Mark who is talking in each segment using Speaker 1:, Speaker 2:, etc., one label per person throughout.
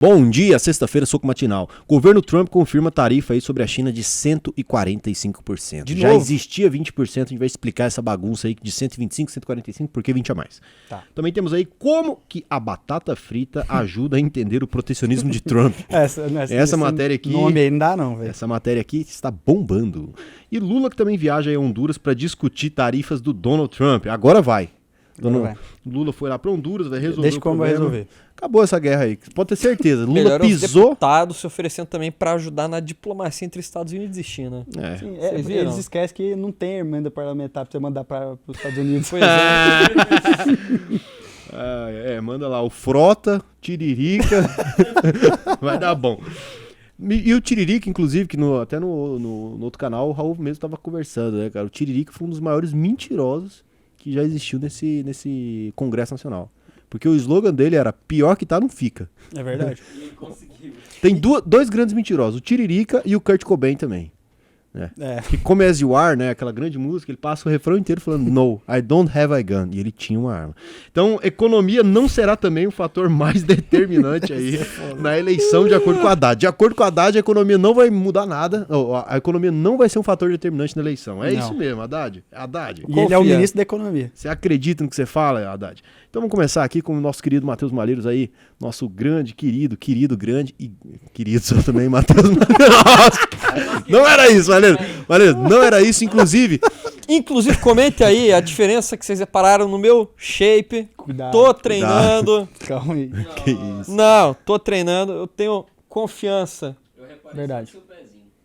Speaker 1: Bom dia, sexta-feira, soco matinal. Governo Trump confirma tarifa aí sobre a China de 145%.
Speaker 2: De
Speaker 1: Já
Speaker 2: novo?
Speaker 1: existia 20%, a gente vai explicar essa bagunça aí de 125, 145, por que 20 a mais.
Speaker 2: Tá.
Speaker 1: Também temos aí como que a batata frita ajuda a entender o protecionismo de Trump. Essa matéria aqui...
Speaker 2: Nome aí não dá não, velho.
Speaker 1: Essa matéria aqui está bombando. E Lula que também viaja a Honduras para discutir tarifas do Donald Trump. Agora vai. Lula foi lá para Honduras, vai resolver
Speaker 2: Deixa
Speaker 1: o
Speaker 2: como vai
Speaker 1: problema.
Speaker 2: resolver.
Speaker 1: Acabou essa guerra aí, pode ter certeza. Lula
Speaker 3: Melhor os
Speaker 1: pisou...
Speaker 3: deputados se oferecendo também para ajudar na diplomacia entre Estados Unidos e China.
Speaker 1: É.
Speaker 2: Sim,
Speaker 3: Vocês viram?
Speaker 2: eles esquecem que não tem emenda parlamentar pra você mandar para os Estados Unidos.
Speaker 3: Pois é.
Speaker 1: Manda lá o Frota, Tiririca, vai dar bom. E o Tiririca, inclusive, que até no outro canal, o Raul mesmo estava conversando, né, cara? O Tiririca foi um dos maiores mentirosos que já existiu nesse Congresso Nacional. Porque o slogan dele era, pior que tá, não fica.
Speaker 2: É verdade.
Speaker 1: Tem dois grandes mentirosos, o Tiririca e o Kurt Cobain também. Que como As You Are, né, aquela grande música, ele passa o refrão inteiro falando No, I don't have a gun. E ele tinha uma arma. Então, economia não será também o fator mais determinante aí na eleição, de acordo com a Haddad. De acordo com a Haddad, a economia não vai mudar nada. A economia não vai ser um fator determinante na eleição. É isso mesmo, Haddad. Haddad.
Speaker 2: E ele é o ministro da Economia.
Speaker 1: Você acredita no que você fala, Haddad? Então vamos começar aqui com o nosso querido Matheus Malheiros aí, nosso grande, querido, grande e querido só também, Matheus Malheiros. Não era isso, Malheiros, não era isso, inclusive,
Speaker 3: comente aí a diferença que vocês repararam no meu shape.
Speaker 2: Cuidado.
Speaker 3: Tô treinando.
Speaker 2: Calma aí.
Speaker 1: que isso.
Speaker 3: Não, tô treinando, eu tenho confiança.
Speaker 2: Verdade.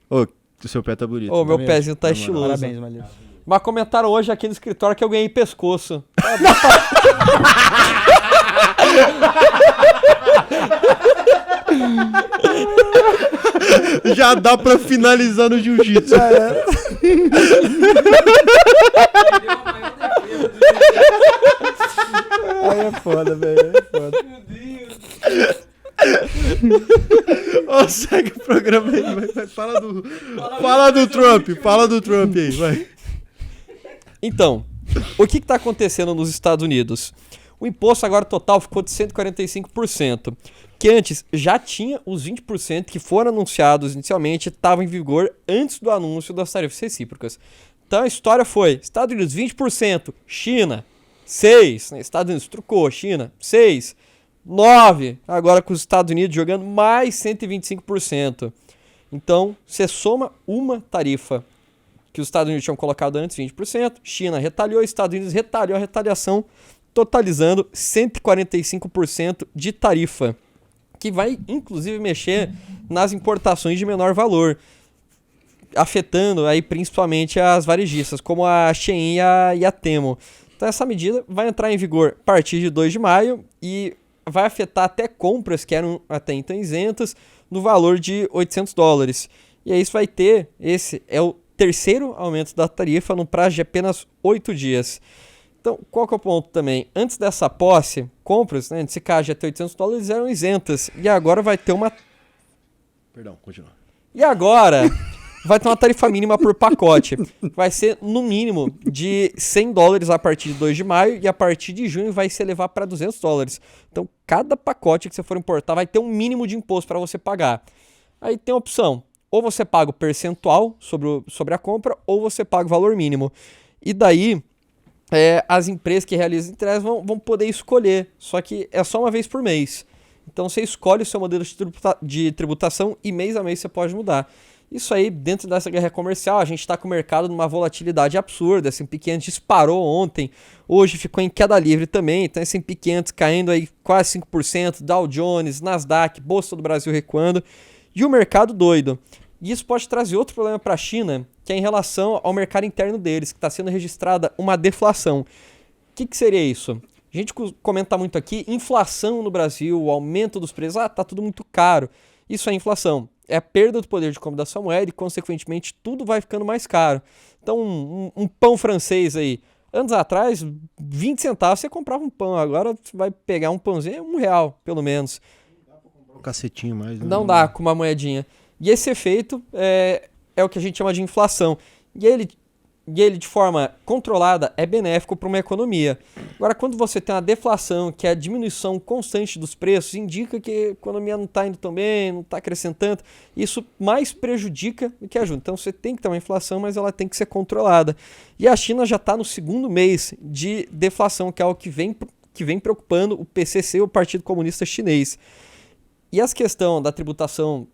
Speaker 1: Ô, o seu pé tá bonito.
Speaker 3: Ô, meu
Speaker 2: mesmo.
Speaker 3: pezinho tá estiloso.
Speaker 2: Parabéns, Malheiros.
Speaker 3: Mas comentaram hoje aqui no escritório que eu ganhei pescoço.
Speaker 1: Já dá pra finalizar no jiu-jitsu.
Speaker 2: Aí é foda, velho. É foda.
Speaker 1: Ó, segue o programa aí, vai. Fala do Trump aí, vai.
Speaker 3: Então, o que está acontecendo nos Estados Unidos? O imposto agora total ficou de 145%, que antes já tinha os 20% que foram anunciados inicialmente, estavam em vigor antes do anúncio das tarifas recíprocas. Então a história foi, Estados Unidos 20%, China 6%, né? Estados Unidos trucou, China 6%, 9%, agora com os Estados Unidos jogando mais 125%. Então você soma uma tarifa que os Estados Unidos tinham colocado antes, 20%, China retaliou, Estados Unidos retaliou a retaliação, totalizando 145% de tarifa, que vai inclusive mexer nas importações de menor valor, afetando aí principalmente as varejistas, como a Shein e a Temu. Então essa medida vai entrar em vigor a partir de 2 de maio e vai afetar até compras que eram até então isentas, no valor de $800. E aí isso vai ter, esse é o terceiro aumento da tarifa no prazo de apenas 8 dias. Então, qual que é o ponto também? Antes dessa posse, compras, né, nesse caso de até $800 eram isentas. E agora vai ter uma...
Speaker 1: Perdão, continua.
Speaker 3: E agora vai ter uma tarifa mínima por pacote. Vai ser no mínimo de $100 a partir de 2 de maio e a partir de junho vai se elevar para $200. Então, cada pacote que você for importar vai ter um mínimo de imposto para você pagar. Aí tem a opção. Ou você paga o percentual sobre a compra, ou você paga o valor mínimo. E daí, as empresas que realizam entregas vão poder escolher. Só que é só uma vez por mês. Então você escolhe o seu modelo de tributação e mês a mês você pode mudar. Isso aí, dentro dessa guerra comercial, a gente está com o mercado numa volatilidade absurda. S&P 500 disparou ontem, hoje ficou em queda livre também. Então S&P 500 caindo aí quase 5%, Dow Jones, Nasdaq, Bolsa do Brasil recuando. E o mercado doido. E isso pode trazer outro problema para a China, que é em relação ao mercado interno deles, que está sendo registrada uma deflação. O que seria isso? A gente comenta muito aqui, inflação no Brasil, o aumento dos preços, tá tudo muito caro. Isso é inflação. É a perda do poder de compra da sua moeda e, consequentemente, tudo vai ficando mais caro. Então, um pão francês aí, anos atrás, 20 centavos você comprava um pão, agora você vai pegar um pãozinho, R$1, pelo menos.
Speaker 1: Um cacetinho mais. Né?
Speaker 3: Não dá com uma moedinha. E esse efeito é o que a gente chama de inflação. E ele e ele de forma controlada é benéfico para uma economia. Agora, quando você tem uma deflação, que é a diminuição constante dos preços, indica que a economia não está indo tão bem, não está crescendo tanto, isso mais prejudica do que ajuda. Então você tem que ter uma inflação, mas ela tem que ser controlada. E a China já está no segundo mês de deflação, que é o que vem preocupando o PCC, o Partido Comunista Chinês. E essa questão da tributação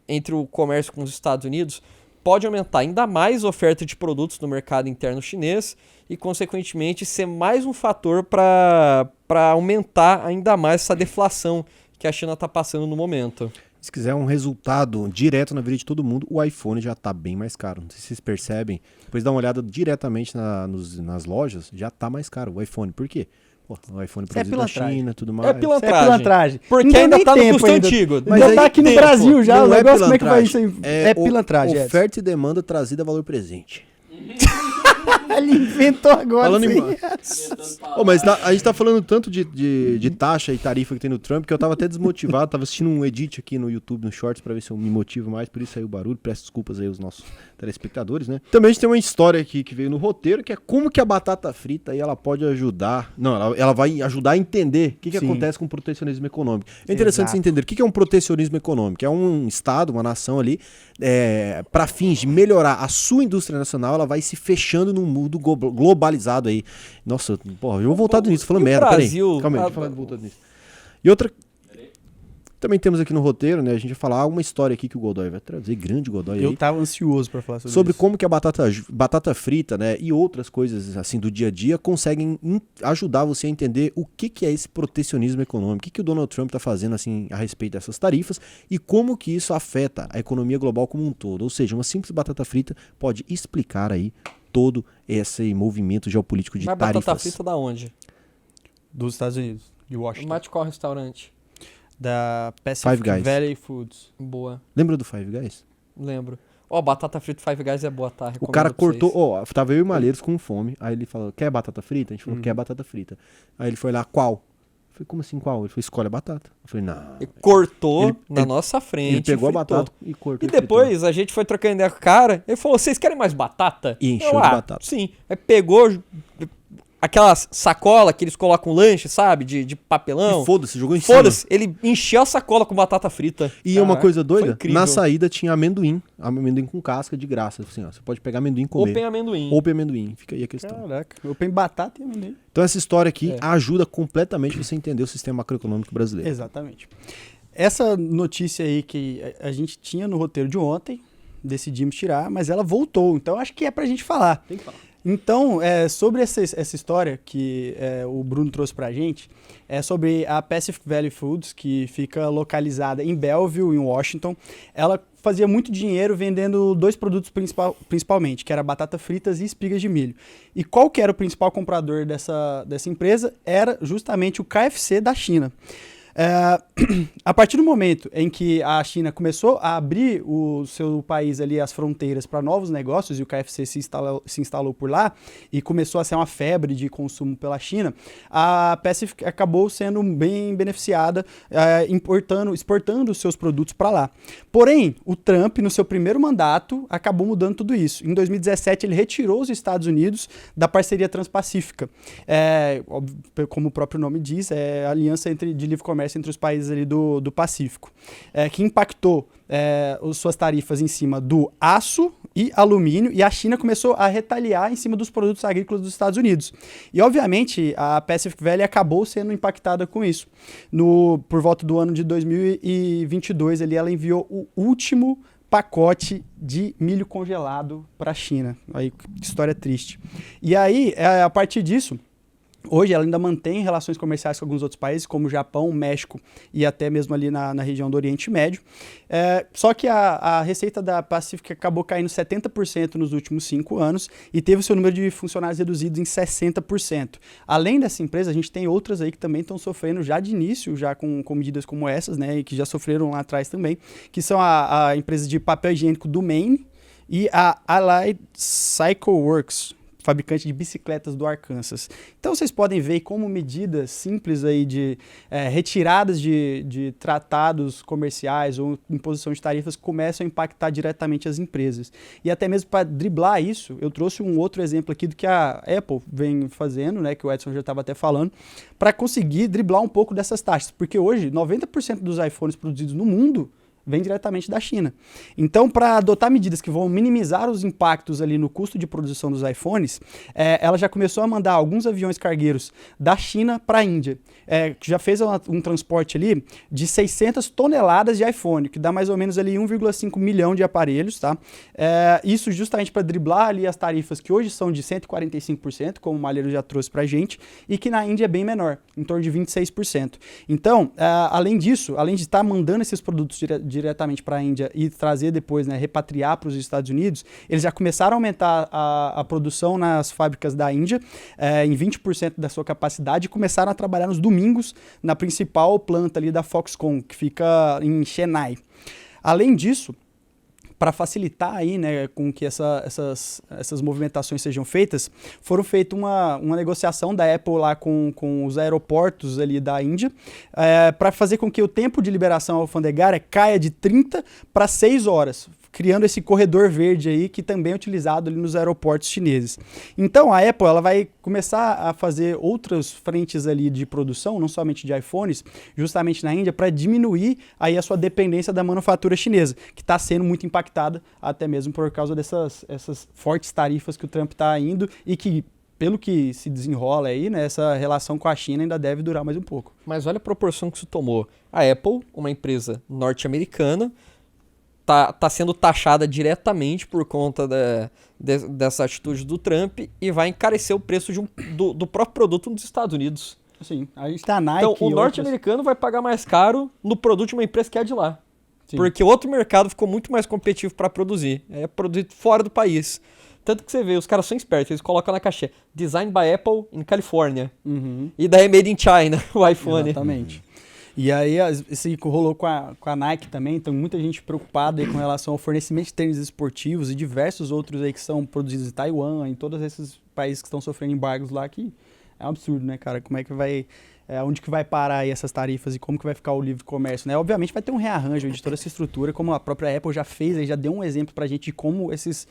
Speaker 3: entre o comércio com os Estados Unidos pode aumentar ainda mais a oferta de produtos no mercado interno chinês e, consequentemente, ser mais um fator para aumentar ainda mais essa deflação que a China está passando no momento.
Speaker 1: Se quiser um resultado direto na vida de todo mundo, o iPhone já está bem mais caro. Não sei se vocês percebem. Depois dá uma olhada diretamente nas lojas, já está mais caro o iPhone. Por quê? Pô, o iPhone produzido na China, tudo mais.
Speaker 3: É pilantragem. Porque
Speaker 2: não
Speaker 3: ainda está no custo
Speaker 2: ainda.
Speaker 3: antigo.
Speaker 2: Mas já está aqui no Brasil já, o negócio como é que vai isso aí?
Speaker 1: É pilantragem. Oferta e demanda trazida a valor presente.
Speaker 2: Ele inventou agora.
Speaker 1: Falando mas a gente tá falando tanto de taxa e tarifa que tem no Trump que eu tava até desmotivado. Tava assistindo um edit aqui no YouTube, no Shorts, pra ver se eu me motivo mais. Por isso saiu o barulho. Peço desculpas aí aos nossos telespectadores, né? Também a gente tem uma história aqui que veio no roteiro, que é como que a batata frita aí ela pode ajudar. Não, ela vai ajudar a entender o que acontece com o protecionismo econômico. É interessante você entender o que é um protecionismo econômico. É um estado, uma nação ali, para fins de melhorar a sua indústria nacional, ela vai se fechando num mundo globalizado aí. Nossa, porra, eu vou voltar nisso, falando merda,
Speaker 3: Brasil,
Speaker 1: peraí. Calma aí, deixa eu falar voltando nisso. E outra... Também temos aqui no roteiro, né? A gente vai falar uma história aqui que o Godoy vai trazer, grande Godoy aí.
Speaker 2: Eu tava ansioso pra falar
Speaker 1: sobre
Speaker 2: isso.
Speaker 1: Como que a batata frita, né? E outras coisas assim do dia a dia conseguem ajudar você a entender o que é esse protecionismo econômico, o que o Donald Trump tá fazendo assim a respeito dessas tarifas e como que isso afeta a economia global como um todo. Ou seja, uma simples batata frita pode explicar aí todo esse movimento geopolítico de tarifas.
Speaker 3: Mas batata frita da onde?
Speaker 2: Dos Estados Unidos, de Washington.
Speaker 3: Mas de qual restaurante?
Speaker 2: Da Pacific Valley Foods.
Speaker 3: Boa.
Speaker 1: Lembra do Five Guys?
Speaker 3: Lembro. Batata frita Five Guys é boa, tá?
Speaker 1: O cara cortou, tava eu e o Malheiros com fome, aí ele falou, quer batata frita? A gente falou, quer batata frita. Aí ele foi lá, qual? Eu falei, como assim qual? Ele falou, escolhe a batata. Eu falei, não.
Speaker 3: Ele cortou na nossa frente.
Speaker 1: Ele pegou a batata e cortou.
Speaker 3: E depois a gente foi trocando ideia com o cara, ele falou, vocês querem mais batata?
Speaker 1: E encheu de batata.
Speaker 3: Sim. Aí pegou aquela sacola que eles colocam lanche, sabe? De papelão.
Speaker 1: E foda-se, jogou em cima.
Speaker 3: Foda-se, ele encheu a sacola com batata frita.
Speaker 1: E uma coisa doida, na saída tinha amendoim com casca de graça. Assim, ó, você pode pegar amendoim e comer.
Speaker 3: Open
Speaker 1: amendoim. Fica aí a questão.
Speaker 2: Caraca, open batata e amendoim.
Speaker 1: Então essa história aqui ajuda completamente você a entender o sistema macroeconômico brasileiro.
Speaker 2: Exatamente. Essa notícia aí que a gente tinha no roteiro de ontem, decidimos tirar, mas ela voltou. Então acho que é pra gente falar.
Speaker 1: Tem que falar.
Speaker 2: Então, sobre essa história que o Bruno trouxe pra gente, é sobre a Pacific Valley Foods, que fica localizada em Belleville, em Washington. Ela fazia muito dinheiro vendendo dois produtos principalmente, que era batata fritas e espigas de milho. E qual que era o principal comprador dessa empresa? Era justamente o KFC da China. A partir do momento em que a China começou a abrir o seu país ali, as fronteiras para novos negócios, e o KFC se instalou por lá e começou a ser uma febre de consumo pela China, a Pacific acabou sendo bem beneficiada, exportando os seus produtos para lá. Porém, o Trump, no seu primeiro mandato, acabou mudando tudo isso. Em 2017, ele retirou os Estados Unidos da parceria transpacífica. Como o próprio nome diz, é a aliança de livre comércio entre os países ali do Pacífico, que impactou suas tarifas em cima do aço e alumínio, e a China começou a retaliar em cima dos produtos agrícolas dos Estados Unidos. E, obviamente, a Pacific Valley acabou sendo impactada com isso. Por volta do ano de 2022, ela enviou o último pacote de milho congelado para a China. Aí, que história triste. E aí, a partir disso, hoje ela ainda mantém relações comerciais com alguns outros países, como o Japão, México e até mesmo ali na região do Oriente Médio. Só que a receita da Pacific acabou caindo 70% nos últimos 5 anos e teve o seu número de funcionários reduzido em 60%. Além dessa empresa, a gente tem outras aí que também estão sofrendo já de início, já com medidas como essas, né, e que já sofreram lá atrás também, que são a empresa de papel higiênico do Maine e a Allied Cycle Works, fabricante de bicicletas do Arkansas. Então vocês podem ver como medidas simples aí de retiradas de tratados comerciais ou imposição de tarifas começam a impactar diretamente as empresas. E até mesmo para driblar isso, eu trouxe um outro exemplo aqui do que a Apple vem fazendo, né, que o Edson já estava até falando, para conseguir driblar um pouco dessas taxas. Porque hoje, 90% dos iPhones produzidos no mundo vem diretamente da China. Então, para adotar medidas que vão minimizar os impactos ali no custo de produção dos iPhones, ela já começou a mandar alguns aviões cargueiros da China para a Índia. Já fez um transporte ali de 600 toneladas de iPhone, que dá mais ou menos ali 1,5 milhão de aparelhos, tá? Isso justamente para driblar ali as tarifas que hoje são de 145%, como o Malheiro já trouxe para a gente, e que na Índia é bem menor, em torno de 26%. Então, além disso, além de estar mandando esses produtos diretamente para a Índia e trazer depois, né, repatriar para os Estados Unidos, eles já começaram a aumentar a produção nas fábricas da Índia em 20% da sua capacidade e começaram a trabalhar nos domingos na principal planta ali da Foxconn, que fica em Chennai. Além disso, para facilitar aí, né, com que essas movimentações sejam feitas, foram feita uma negociação da Apple lá com os aeroportos ali da Índia, para fazer com que o tempo de liberação alfandegária caia de 30 para 6 horas, criando esse corredor verde aí que também é utilizado ali nos aeroportos chineses. Então a Apple ela vai começar a fazer outras frentes ali de produção, não somente de iPhones, justamente na Índia, para diminuir aí a sua dependência da manufatura chinesa, que está sendo muito impactada até mesmo por causa essas fortes tarifas que o Trump está indo e que, pelo que se desenrola aí, né, essa relação com a China ainda deve durar mais um pouco.
Speaker 3: Mas olha a proporção que isso tomou. A Apple, uma empresa norte-americana, tá sendo taxada diretamente por conta dessa atitude do Trump e vai encarecer o preço do próprio produto nos Estados Unidos.
Speaker 2: Sim, a gente tá a Nike.
Speaker 3: Então, o norte-americano vai pagar mais caro no produto de uma empresa que é de lá.
Speaker 2: Sim.
Speaker 3: Porque o outro mercado ficou muito mais competitivo para produzir. É produzido fora do país. Tanto que você vê, os caras são espertos, eles colocam na caixa Design by Apple in California.
Speaker 2: Uhum.
Speaker 3: E daí é Made in China, o iPhone.
Speaker 2: Exatamente. E aí, isso rolou com a Nike também, então muita gente preocupada aí com relação ao fornecimento de tênis esportivos e diversos outros aí que são produzidos em Taiwan, em todos esses países que estão sofrendo embargos lá, que é um absurdo, né, cara? Como é que vai... onde que vai parar aí essas tarifas e como que vai ficar o livre comércio, né? Obviamente vai ter um rearranjo de toda essa estrutura, como a própria Apple já fez, aí já deu um exemplo pra gente de como esses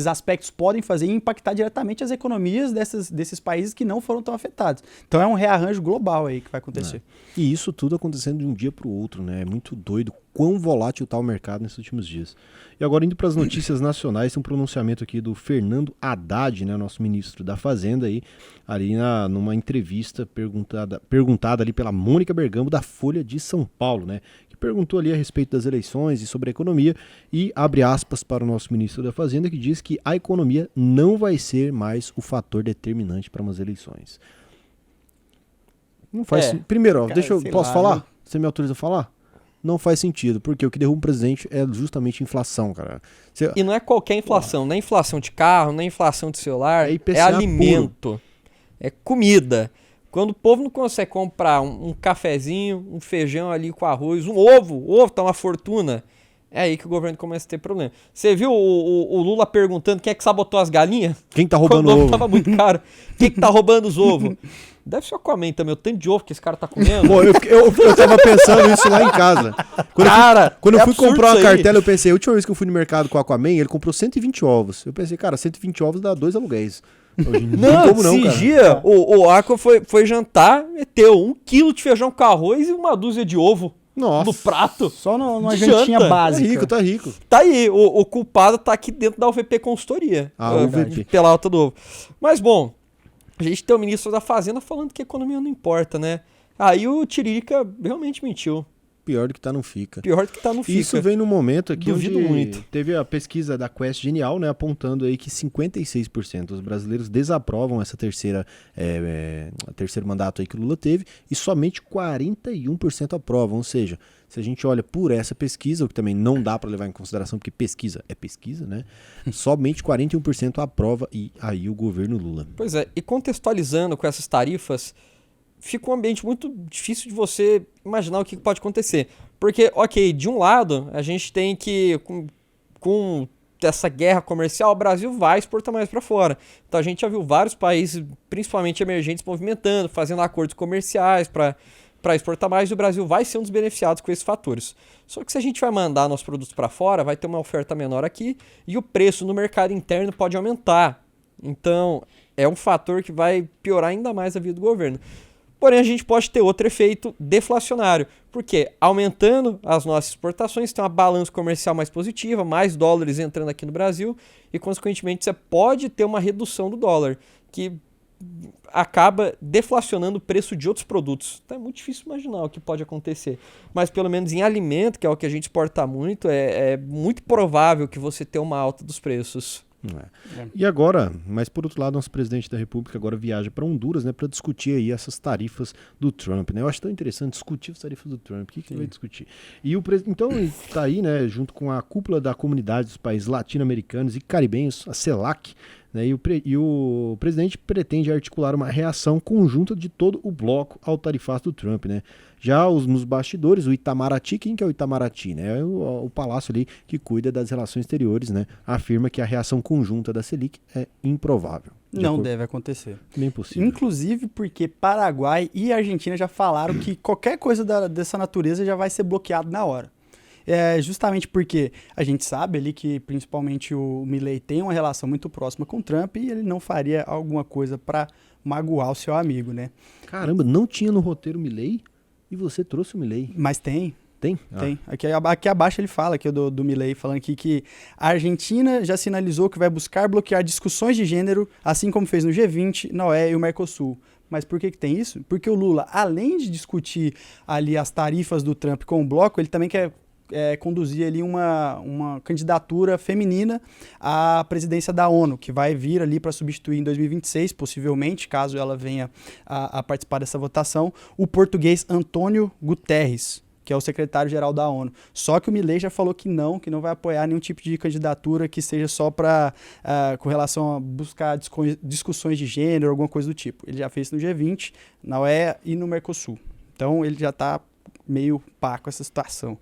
Speaker 2: aspectos podem fazer e impactar diretamente as economias desses países que não foram tão afetados. Então é um rearranjo global aí que vai acontecer.
Speaker 1: E isso tudo acontecendo de um dia pro outro, né? É muito doido quão volátil tá o mercado nesses últimos dias. E agora indo para as notícias nacionais, tem um pronunciamento aqui do Fernando Haddad, né, nosso ministro da Fazenda, aí, ali numa entrevista perguntada ali pela Mônica Bergamo, da Folha de São Paulo, né, que perguntou ali a respeito das eleições e sobre a economia, e abre aspas para o nosso ministro da Fazenda, que diz que a economia não vai ser mais o fator determinante para umas eleições. Não faz Primeiro, ó,
Speaker 2: cara,
Speaker 1: posso falar? Né? Você me autoriza a falar? Não faz sentido, porque o que derruba um presidente é justamente inflação, cara.
Speaker 3: E não é qualquer inflação, não é inflação de carro, não é inflação de celular, é alimento, puro. É comida. Quando o povo não consegue comprar um cafezinho, um feijão ali com arroz, o ovo tá uma fortuna, é aí que o governo começa a ter problema. Você viu o Lula perguntando quem é que sabotou as galinhas?
Speaker 1: Quem tá roubando o ovo?
Speaker 3: Tava muito caro. Quem que tá roubando os ovos? Deve ser o Aquaman também, o tanto de ovo que esse cara tá comendo.
Speaker 1: Pô, eu tava pensando isso lá em casa. Quando eu fui comprar uma cartela, eu pensei, a última vez que eu fui no mercado com o Aquaman, ele comprou 120 ovos. Eu pensei, cara, 120 ovos dá 2 aluguéis.
Speaker 3: Esse dia, o Aqua foi jantar, meteu 1 quilo de feijão com arroz e uma dúzia de ovo.
Speaker 1: Nossa.
Speaker 3: No prato.
Speaker 2: Só numa jantinha básica.
Speaker 1: Tá rico.
Speaker 3: Tá aí, o culpado tá aqui dentro da UVP Consultoria.
Speaker 1: UVP.
Speaker 3: Pela alta do ovo. Mas, bom, a gente tem o ministro da Fazenda falando que a economia não importa, né? Aí o Tiririca realmente mentiu.
Speaker 1: Pior do que tá, não fica.
Speaker 3: Isso
Speaker 1: vem num momento aqui
Speaker 3: Duvido
Speaker 1: onde
Speaker 3: muito.
Speaker 1: Teve a pesquisa da Quest Genial, né, apontando aí que 56% dos brasileiros desaprovam essa terceiro mandato aí que o Lula teve e somente 41% aprovam. Ou seja, se a gente olha por essa pesquisa, o que também não dá para levar em consideração, porque pesquisa é pesquisa, né? Somente 41% aprova e aí o governo Lula.
Speaker 3: Pois é, e contextualizando com essas tarifas, fica um ambiente muito difícil de você imaginar o que pode acontecer. Porque, ok, de um lado, a gente tem que, com dessa guerra comercial, o Brasil vai exportar mais para fora. Então a gente já viu vários países, principalmente emergentes, movimentando, fazendo acordos comerciais para exportar mais, e o Brasil vai ser um dos beneficiados com esses fatores. Só que se a gente vai mandar nossos produtos para fora, vai ter uma oferta menor aqui e o preço no mercado interno pode aumentar. Então é um fator que vai piorar ainda mais a vida do governo. Porém, a gente pode ter outro efeito deflacionário, porque aumentando as nossas exportações, tem uma balança comercial mais positiva, mais dólares entrando aqui no Brasil, e consequentemente você pode ter uma redução do dólar, que acaba deflacionando o preço de outros produtos. Então é muito difícil imaginar o que pode acontecer, mas pelo menos em alimento, que é o que a gente exporta muito, é muito provável que você tenha uma alta dos preços.
Speaker 1: E agora, mas por outro lado, nosso presidente da República agora viaja para Honduras, né, para discutir aí essas tarifas do Trump, né? Eu acho tão interessante discutir as tarifas do Trump. O que ele vai discutir? E então ele está aí, né, junto com a cúpula da comunidade dos países latino-americanos e caribenhos, a CELAC, né, e o presidente pretende articular uma reação conjunta de todo o bloco ao tarifaço do Trump, né? Já nos bastidores, o Itamaraty, quem que é o Itamaraty? Né? É o palácio ali que cuida das relações exteriores, né? Afirma que a reação conjunta da Selic é improvável.
Speaker 2: Não deve acontecer.
Speaker 1: Bem possível.
Speaker 2: Inclusive porque Paraguai e Argentina já falaram que qualquer coisa dessa natureza já vai ser bloqueado na hora. Justamente porque a gente sabe ali que principalmente o Milei tem uma relação muito próxima com o Trump e ele não faria alguma coisa para magoar o seu amigo, né?
Speaker 1: Caramba, não tinha no roteiro Milei? E você trouxe o Milei.
Speaker 2: Mas tem.
Speaker 1: Tem?
Speaker 2: Tem. Aqui abaixo ele fala, aqui do Milei, falando aqui que a Argentina já sinalizou que vai buscar bloquear discussões de gênero, assim como fez no G20, na UE e o Mercosul. Mas por que tem isso? Porque o Lula, além de discutir ali as tarifas do Trump com o bloco, ele também quer conduzir ali uma candidatura feminina à presidência da ONU, que vai vir ali para substituir em 2026, possivelmente, caso ela venha a participar dessa votação, o português Antônio Guterres, que é o secretário-geral da ONU. Só que o Milei já falou que não vai apoiar nenhum tipo de candidatura que seja só com relação a buscar discussões de gênero, alguma coisa do tipo. Ele já fez no G20, na UE e no Mercosul. Então ele já está meio pá com essa situação.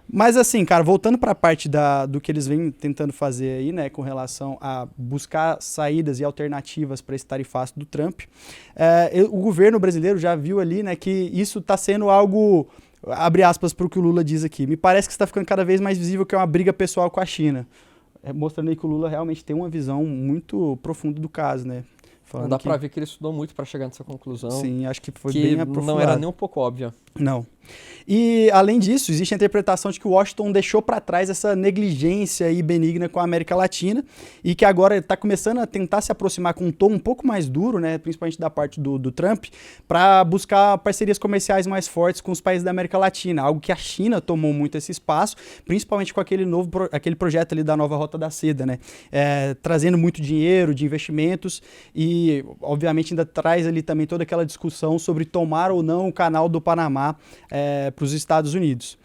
Speaker 2: Mas assim, cara, voltando para a parte do que eles vêm tentando fazer aí, né, com relação a buscar saídas e alternativas para esse tarifaço do Trump, o governo brasileiro já viu ali, né, que isso está sendo algo, abre aspas para o que o Lula diz aqui, me parece que está ficando cada vez mais visível que é uma briga pessoal com a China. Mostrando aí que o Lula realmente tem uma visão muito profunda do caso, né?
Speaker 3: Não dá para ver que ele estudou muito para chegar nessa conclusão.
Speaker 2: Sim, acho que foi bem aprofundado.
Speaker 3: Não era nem um pouco óbvia.
Speaker 2: Não. E, além disso, existe a interpretação de que Washington deixou para trás essa negligência aí benigna com a América Latina e que agora está começando a tentar se aproximar com um tom um pouco mais duro, né, principalmente da parte do Trump, para buscar parcerias comerciais mais fortes com os países da América Latina, algo que a China tomou muito esse espaço, principalmente com aquele projeto ali da nova Rota da Seda, né, trazendo muito dinheiro de investimentos e, obviamente, ainda traz ali também toda aquela discussão sobre tomar ou não o canal do Panamá para os Estados Unidos.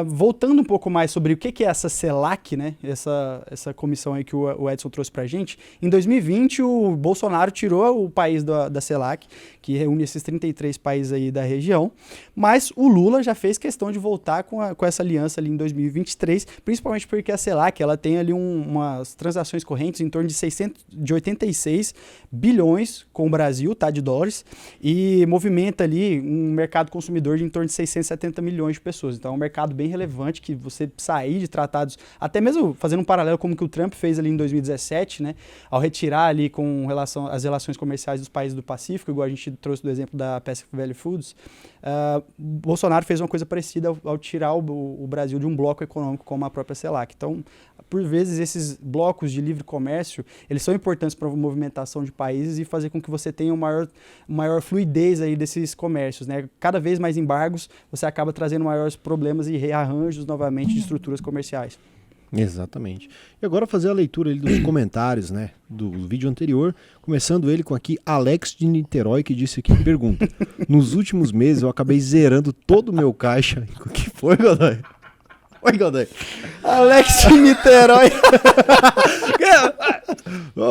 Speaker 2: Voltando um pouco mais sobre o que é essa CELAC, né, essa comissão aí que o Edson trouxe para a gente, em 2020 o Bolsonaro tirou o país da CELAC, que reúne esses 33 países aí da região, mas o Lula já fez questão de voltar com essa aliança ali em 2023, principalmente porque a CELAC ela tem ali umas transações correntes em torno de 86 bilhões com o Brasil, tá, de dólares, e movimenta ali um mercado consumidor de em torno de 670 milhões de pessoas. Então é um mercado bem relevante que você sair de tratados, até mesmo fazendo um paralelo como que o Trump fez ali em 2017, né, ao retirar ali com relação às relações comerciais dos países do Pacífico, igual a gente trouxe do exemplo da Pacific Valley Foods, Bolsonaro fez uma coisa parecida ao tirar o Brasil de um bloco econômico como a própria CELAC. Então, por vezes, esses blocos de livre comércio, eles são importantes para a movimentação de países e fazer com que você tenha maior fluidez aí desses comércios, né? Cada vez mais embargos, você acaba trazendo maiores problemas e rearranjos novamente de estruturas comerciais.
Speaker 1: Exatamente. E agora fazer a leitura ali dos comentários, né, do vídeo anterior, começando ele com aqui Alex de Niterói, que disse aqui, pergunta, nos últimos meses eu acabei zerando todo o meu caixa. O que foi, Godoy? Oi, Godoy.
Speaker 2: Alex de Niterói.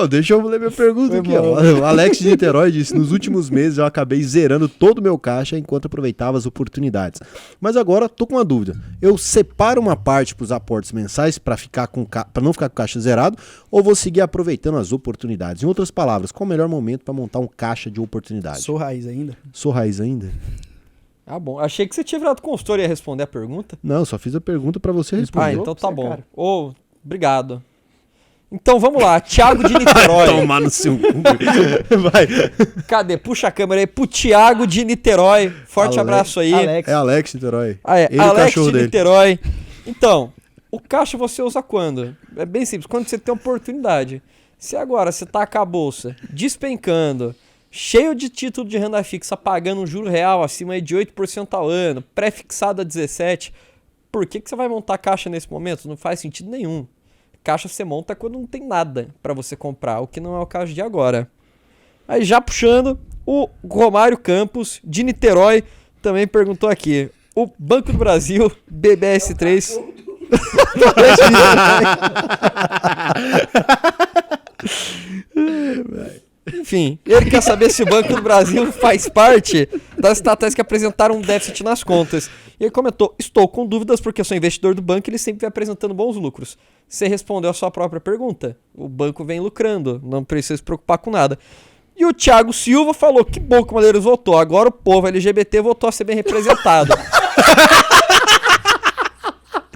Speaker 1: Deixa eu ler minha pergunta aqui. Ó. O Alex de Niterói disse: nos últimos meses eu acabei zerando todo o meu caixa enquanto aproveitava as oportunidades. Mas agora tô com uma dúvida. Eu separo uma parte para os aportes mensais para não ficar com o caixa zerado, ou vou seguir aproveitando as oportunidades? Em outras palavras, qual o melhor momento para montar um caixa de oportunidade?
Speaker 2: Sou raiz ainda?
Speaker 1: Sou raiz ainda?
Speaker 3: Ah, bom. Achei que você tinha virado consultor e ia responder a pergunta.
Speaker 1: Não, só fiz a pergunta para você responder.
Speaker 3: Ah, então tá bom. Obrigado. Então vamos lá, Thiago de Niterói.
Speaker 1: Tomar no seu cu. Vai.
Speaker 3: Cadê? Puxa a câmera aí pro Thiago de Niterói. Forte abraço aí.
Speaker 2: Alex.
Speaker 1: É Alex de Niterói.
Speaker 3: Ah, é.
Speaker 1: Ele
Speaker 3: Alex
Speaker 1: de
Speaker 3: dele. Niterói. Então, o caixa você usa quando? É bem simples, quando você tem oportunidade. Se agora você tá com a bolsa despencando, cheio de título de renda fixa, pagando um juro real acima de 8% ao ano, pré-fixado a 17%, por que você vai montar caixa nesse momento? Não faz sentido nenhum. Caixa você monta quando não tem nada para você comprar, o que não é o caso de agora. Aí já puxando, o Romário Campos, de Niterói, também perguntou aqui. O Banco do Brasil, BBS3... Enfim, ele quer saber se o Banco do Brasil faz parte das estatais que apresentaram um déficit nas contas. E ele comentou: estou com dúvidas porque sou investidor do banco e ele sempre vem apresentando bons lucros. Você respondeu a sua própria pergunta. O banco vem lucrando, não precisa se preocupar com nada. E o Thiago Silva falou: que bom que o Malheiros voltou, agora o povo LGBT voltou a ser bem representado.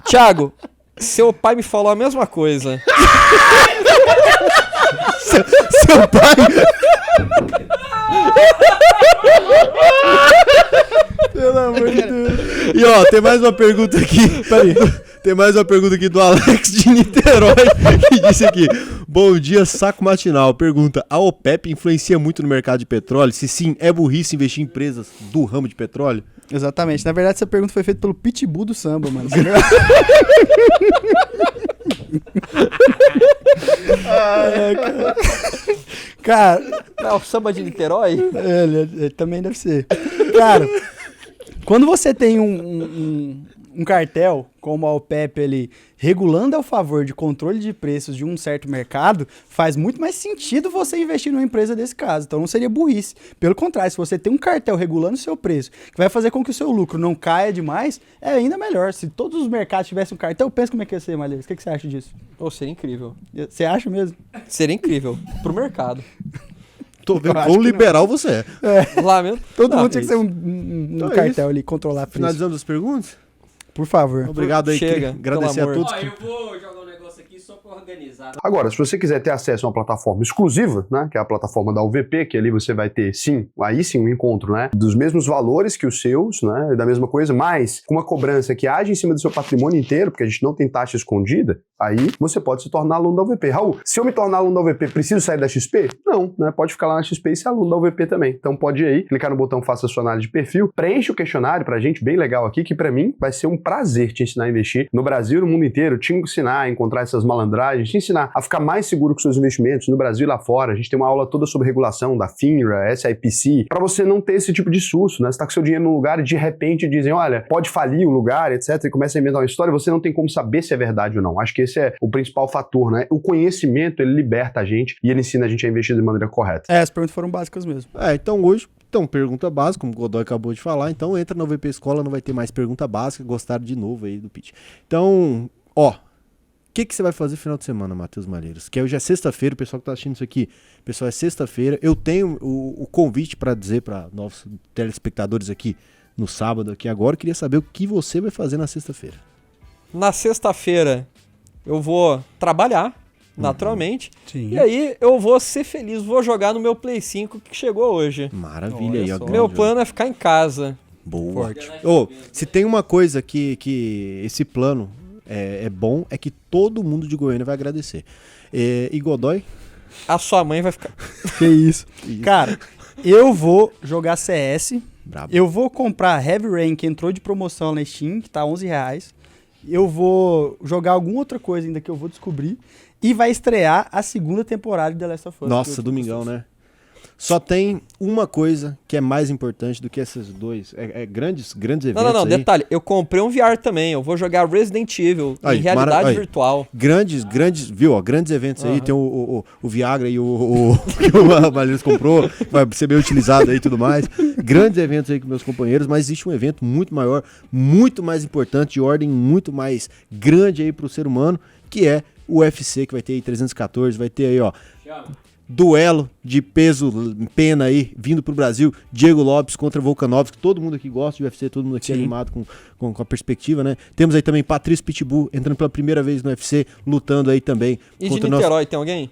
Speaker 3: Thiago, seu pai me falou a mesma coisa.
Speaker 1: Seu pai...
Speaker 2: Pelo amor de Deus.
Speaker 1: E ó, tem mais uma pergunta aqui. Peraí. Tem mais uma pergunta aqui do Alex de Niterói, que disse aqui: bom dia, saco matinal. Pergunta: a OPEP influencia muito no mercado de petróleo? Se sim, é burrice investir em empresas do ramo de petróleo?
Speaker 2: Exatamente. Na verdade, essa pergunta foi feita pelo Pitbull do samba, mano. Cara,
Speaker 3: É o samba de Niterói?
Speaker 2: ele também deve ser. Cara, quando você tem um cartel como a OPEP ali regulando ao favor de controle de preços de um certo mercado, faz muito mais sentido você investir numa empresa desse caso. Então não seria burrice. Pelo contrário, se você tem um cartel regulando o seu preço, que vai fazer com que o seu lucro não caia demais, é ainda melhor. Se todos os mercados tivessem um cartel, pensa como é que ia ser, Malheiros. O que você acha disso?
Speaker 3: Seria incrível.
Speaker 2: Você acha mesmo?
Speaker 3: Seria incrível. Pro mercado.
Speaker 1: Tô vendo quão liberal você é.
Speaker 3: Lá mesmo.
Speaker 2: Todo mundo tinha que ser um
Speaker 1: Então
Speaker 2: cartel ali, controlar a preço.
Speaker 1: Finalizando as perguntas?
Speaker 2: Por favor.
Speaker 1: Obrigado aí.
Speaker 3: Chega,
Speaker 1: Agradecer a
Speaker 3: pelo
Speaker 1: todos.
Speaker 3: amor.
Speaker 4: Eu vou jogar um negócio aqui só pra organizar.
Speaker 5: Agora, se você quiser ter acesso a uma plataforma exclusiva, né, que é a plataforma da UVP, que ali você vai ter, aí sim, um encontro, né, dos mesmos valores que os seus, né, da mesma coisa, mas com uma cobrança que age em cima do seu patrimônio inteiro, porque a gente não tem taxa escondida, aí você pode se tornar aluno da UVP. Raul, se eu me tornar aluno da UVP, preciso sair da XP? Não, né, pode ficar lá na XP e ser aluno da UVP também. Então pode ir aí, clicar no botão Faça a sua análise de perfil, preenche o questionário pra gente, bem legal aqui, que pra mim vai ser um prazer te ensinar a investir no Brasil e no mundo inteiro, te ensinar a encontrar essas malandragens, te ensinar a ficar mais seguro com seus investimentos no Brasil e lá fora. A gente tem uma aula toda sobre regulação da FINRA, SIPC, para você não ter esse tipo de susto, né? Você tá com seu dinheiro num lugar e de repente dizem, olha, pode falir o lugar, etc, e começa a inventar uma história, você não tem como saber se é verdade ou não. Acho que esse é o principal fator, né? O conhecimento, ele liberta a gente e ele ensina a gente a investir de maneira correta.
Speaker 2: As perguntas foram básicas mesmo.
Speaker 1: Então hoje, pergunta básica, como o Godoy acabou de falar, então entra na VP Escola, não vai ter mais pergunta básica, gostaram de novo aí do pitch. Então, o que você vai fazer no final de semana, Matheus Malheiros? Que hoje é sexta-feira, o pessoal que tá assistindo isso aqui, pessoal, é sexta-feira, eu tenho o convite para dizer para novos telespectadores aqui no sábado, aqui agora, eu queria saber o que você vai fazer na sexta-feira.
Speaker 3: Na sexta-feira eu vou trabalhar, naturalmente.
Speaker 2: Sim.
Speaker 3: E aí eu vou ser feliz, vou jogar no meu Play 5 que chegou hoje.
Speaker 1: Maravilha aí, ó.
Speaker 3: Meu plano é ficar em casa.
Speaker 1: Boa.
Speaker 2: Forte.
Speaker 1: Se tem uma coisa que esse plano é bom, é que todo mundo de Goiânia vai agradecer. E Godoy?
Speaker 3: A sua mãe vai ficar...
Speaker 2: Que isso. Cara, eu vou jogar CS.
Speaker 1: Brabo.
Speaker 2: Eu vou comprar Heavy Rain, que entrou de promoção na Steam, que tá R$11. Eu vou jogar alguma outra coisa ainda que eu vou descobrir. E vai estrear a segunda temporada de The Last of Us.
Speaker 1: Nossa, domingão, né? Só tem uma coisa que é mais importante do que esses dois. Grandes eventos.
Speaker 3: Não, detalhe. Eu comprei um VR também. Eu vou jogar Resident Evil em realidade virtual.
Speaker 1: Grandes, viu? Ó, grandes eventos aí. Tem o Viagra e o que o Malheiros comprou. Vai ser bem utilizado aí e tudo mais. Grandes eventos aí com meus companheiros, mas existe um evento muito maior, muito mais importante, de ordem muito mais grande aí pro ser humano, que é o UFC, que vai ter aí 314, vai ter aí, ó, duelo de peso, pena aí, vindo pro Brasil, Diego Lopes contra Volkanovski, todo mundo aqui gosta de UFC, todo mundo aqui é animado com a perspectiva, né? Temos aí também Patrício Pitbull entrando pela primeira vez no UFC, lutando aí também.
Speaker 3: E de Niterói, tem alguém?